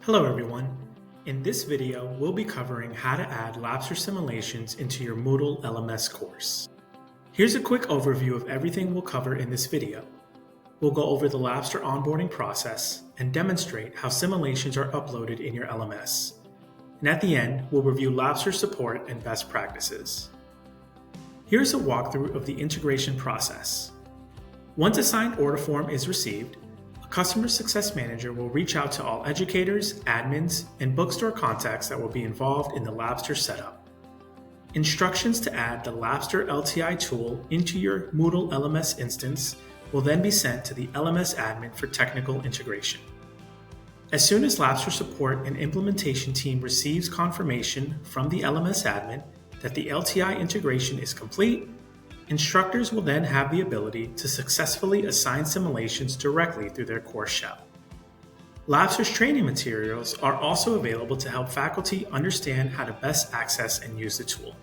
Hello everyone. In this video, we'll be covering how to add Labster simulations into your Moodle LMS course. Here's a quick overview of everything we'll cover in this video. We'll go over the Labster onboarding process and demonstrate how simulations are uploaded in your LMS. And at the end, we'll review Labster support and best practices. Here's a walkthrough of the integration process. Once a signed order form is received, a Customer Success Manager will reach out to all educators, admins, and bookstore contacts that will be involved in the Labster setup. Instructions to add the Labster LTI tool into your Moodle LMS instance will then be sent to the LMS admin for technical integration. As soon as Labster support and implementation team receives confirmation from the LMS admin that the LTI integration is complete, instructors will then have the ability to successfully assign simulations directly through their course shell. Labster's training materials are also available to help faculty understand how to best access and use the tool.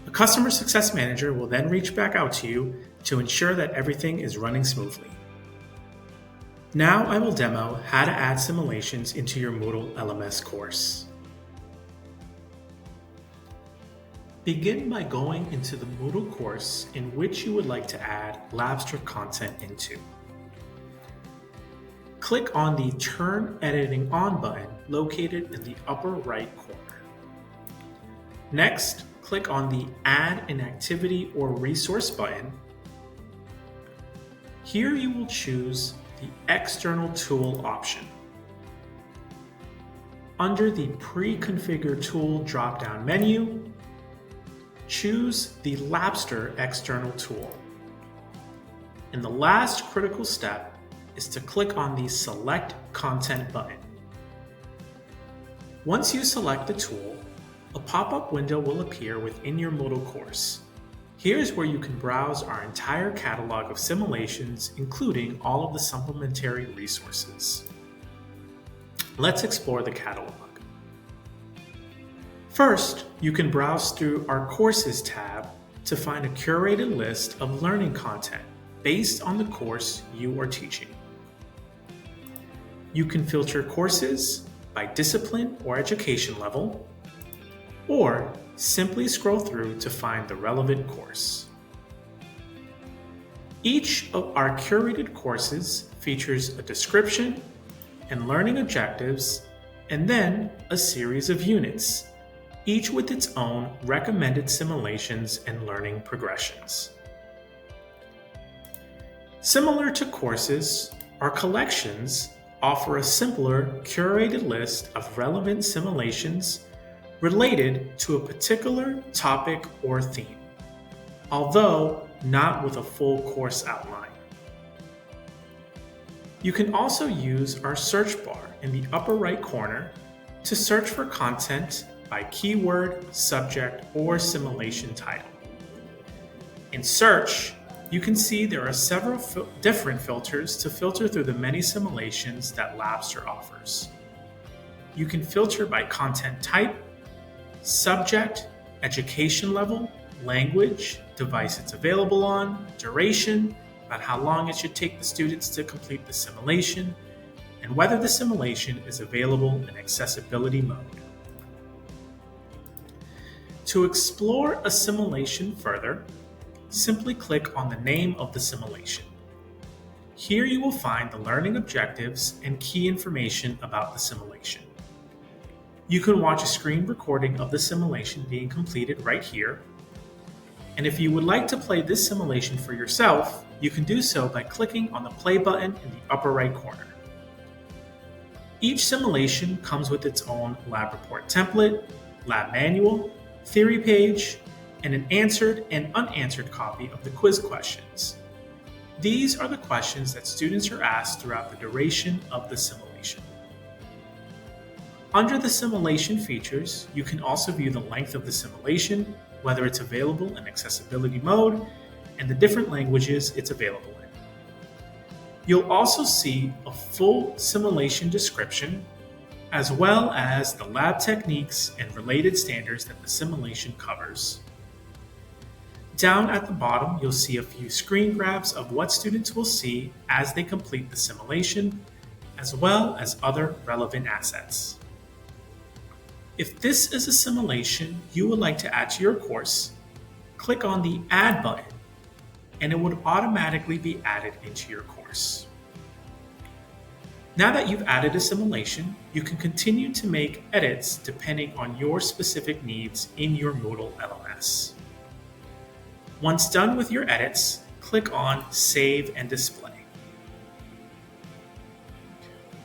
A Customer Success Manager will then reach back out to you to ensure that everything is running smoothly. Now I will demo how to add simulations into your Moodle LMS course. Begin by going into the Moodle course in which you would like to add Labster content into. Click on the Turn Editing On button located in the upper right corner. Next, click on the Add an Activity or Resource button. Here you will choose the External Tool option. Under the Pre-configured Tool drop-down menu, choose the Labster External Tool. And the last critical step is to click on the Select Content button. Once you select the tool, a pop-up window will appear within your Moodle course. Here's where you can browse our entire catalog of simulations, including all of the supplementary resources. Let's explore the catalog. First, you can browse through our Courses tab to find a curated list of learning content based on the course you are teaching. You can filter courses by discipline or education level, or simply scroll through to find the relevant course. Each of our curated courses features a description and learning objectives, and then a series of units, each with its own recommended simulations and learning progressions. Similar to courses, our collections offer a simpler, curated list of relevant simulations related to a particular topic or theme, although not with a full course outline. You can also use our search bar in the upper right corner to search for content by keyword, subject, or simulation title. In search, you can see there are several different filters to filter through the many simulations that Labster offers. You can filter by content type, subject, education level, language, device it's available on, duration, about how long it should take the students to complete the simulation, and whether the simulation is available in accessibility mode. To explore a simulation further, simply click on the name of the simulation. Here you will find the learning objectives and key information about the simulation. You can watch a screen recording of the simulation being completed right here. And if you would like to play this simulation for yourself, you can do so by clicking on the play button in the upper right corner. Each simulation comes with its own lab report template, lab manual, theory page, and an answered and unanswered copy of the quiz questions. These are the questions that students are asked throughout the duration of the simulation. Under the simulation features, you can also view the length of the simulation, whether it's available in accessibility mode, and the different languages it's available in. You'll also see a full simulation description, as well as the lab techniques and related standards that the simulation covers. Down at the bottom, you'll see a few screen grabs of what students will see as they complete the simulation, as well as other relevant assets. If this is a simulation you would like to add to your course, click on the Add button and it would automatically be added into your course. Now that you've added a simulation, you can continue to make edits depending on your specific needs in your Moodle LMS. Once done with your edits, click on Save and Display.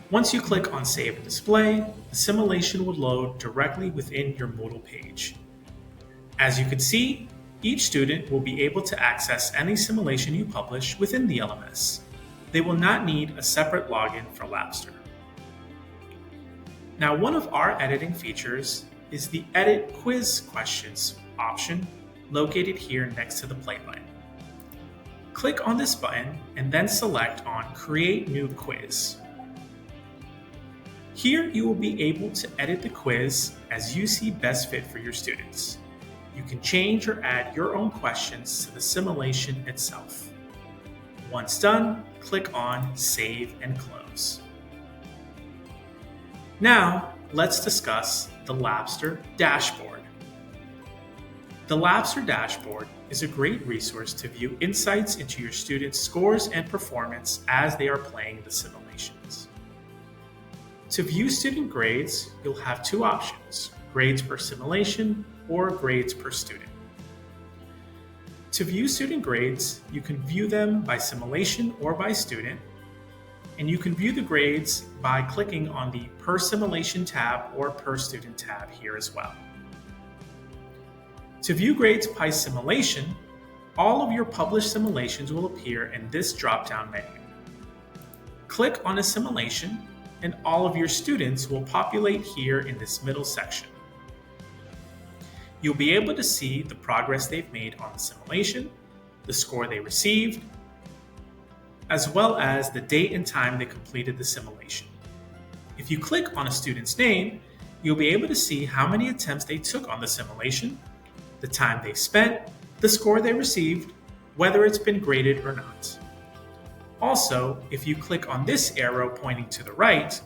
Once you click on Save and Display, the simulation will load directly within your Moodle page. As you can see, each student will be able to access any simulation you publish within the LMS. They will not need a separate login for Labster. Now, one of our editing features is the Edit Quiz Questions option located here next to the play button. Click on this button and then select on Create New Quiz. Here you will be able to edit the quiz as you see best fit for your students. You can change or add your own questions to the simulation itself. Once done, click on Save and Close. Now, let's discuss the Labster Dashboard. The Labster Dashboard is a great resource to view insights into your students' scores and performance as they are playing the simulations. To view student grades, you'll have two options: grades per simulation or grades per student. To view student grades, you can view them by simulation or by student, and you can view the grades by clicking on the Per Simulation tab or Per Student tab here as well. To view grades by simulation, all of your published simulations will appear in this drop-down menu. Click on a simulation, and all of your students will populate here in this middle section. You'll be able to see the progress they've made on the simulation, the score they received, as well as the date and time they completed the simulation. If you click on a student's name, you'll be able to see how many attempts they took on the simulation, the time they spent, the score they received, whether it's been graded or not. Also, if you click on this arrow pointing to the right,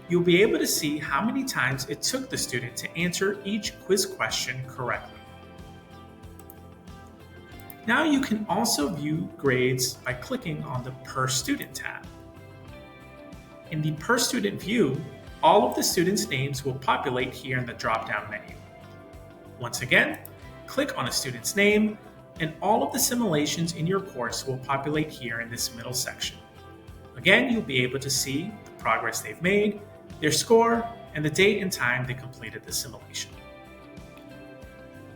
you'll be able to see how many times it took the student to answer each quiz question correctly. Now you can also view grades by clicking on the Per Student tab. In the Per Student view, all of the students' names will populate here in the drop-down menu. Once again, click on a student's name, and all of the simulations in your course will populate here in this middle section. Again, you'll be able to see the progress they've made, their score, and the date and time they completed the simulation.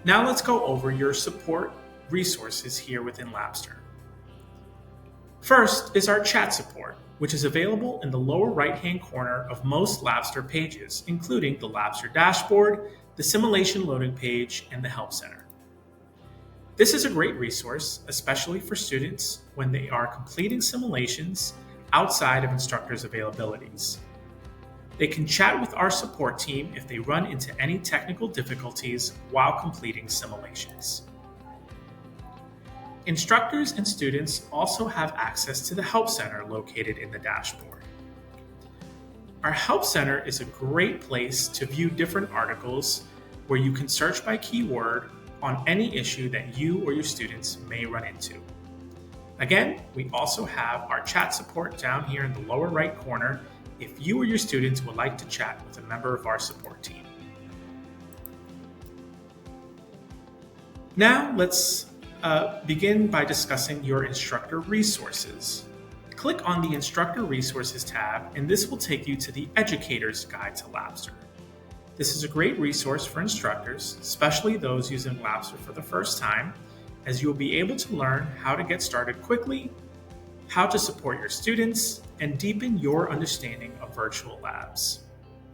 Now let's go over your support resources here within Labster. First is our chat support, which is available in the lower right-hand corner of most Labster pages, including the Labster dashboard, the simulation loading page, and the Help Center. This is a great resource, especially for students when they are completing simulations outside of instructors' availabilities. They can chat with our support team if they run into any technical difficulties while completing simulations. Instructors and students also have access to the Help Center located in the dashboard. Our Help Center is a great place to view different articles where you can search by keyword on any issue that you or your students may run into. Again, we also have our chat support down here in the lower right corner if you or your students would like to chat with a member of our support team. Now let's begin by discussing your instructor resources. Click on the Instructor Resources tab, and this will take you to the Educator's Guide to Labster. This is a great resource for instructors, especially those using Labster for the first time, as you will be able to learn how to get started quickly, how to support your students, and deepen your understanding of virtual labs.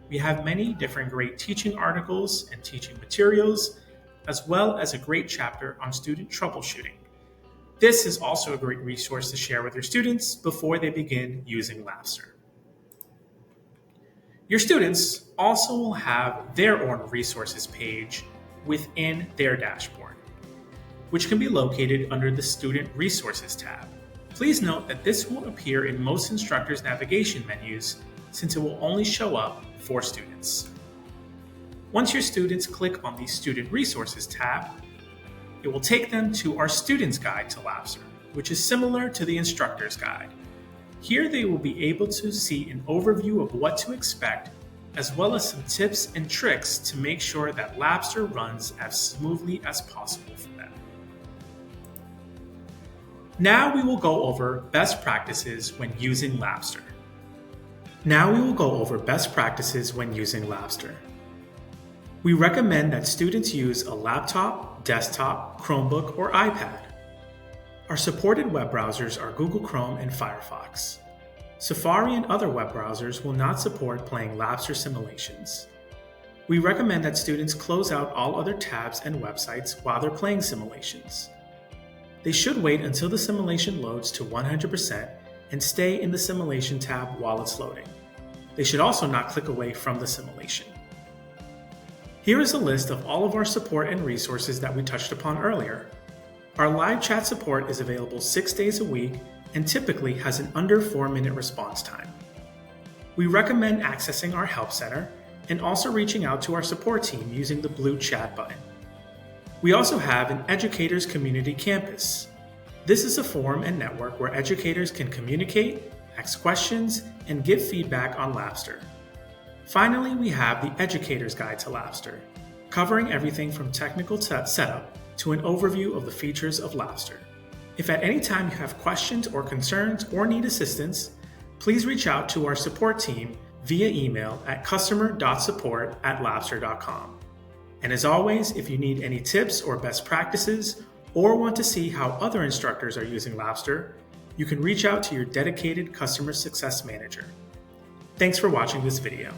We have many different great teaching articles and teaching materials, as well as a great chapter on student troubleshooting. This is also a great resource to share with your students before they begin using Labster. Your students also will have their own resources page within their dashboard, which can be located under the Student Resources tab. Please note that this won't appear in most instructors' navigation menus, since it will only show up for students. Once your students click on the Student Resources tab, it will take them to our Student's Guide to Labster, which is similar to the Instructor's Guide. Here they will be able to see an overview of what to expect, as well as some tips and tricks to make sure that Labster runs as smoothly as possible for them. Now we will go over best practices when using Labster. We recommend that students use a laptop, desktop, Chromebook, or iPad. Our supported web browsers are Google Chrome and Firefox. Safari and other web browsers will not support playing Labster simulations. We recommend that students close out all other tabs and websites while they're playing simulations. They should wait until the simulation loads to 100% and stay in the simulation tab while it's loading. They should also not click away from the simulation. Here is a list of all of our support and resources that we touched upon earlier. Our live chat support is available 6 days a week and typically has an under 4-minute response time. We recommend accessing our Help Center and also reaching out to our support team using the blue chat button. We also have an Educators Community Campus. This is a forum and network where educators can communicate, ask questions, and give feedback on Labster. Finally, we have the Educator's Guide to Labster, covering everything from technical setup to an overview of the features of Labster. If at any time you have questions or concerns or need assistance, please reach out to our support team via email at customer.support@labster.com. And as always, if you need any tips or best practices or want to see how other instructors are using Labster, you can reach out to your dedicated customer success manager. Thanks for watching this video.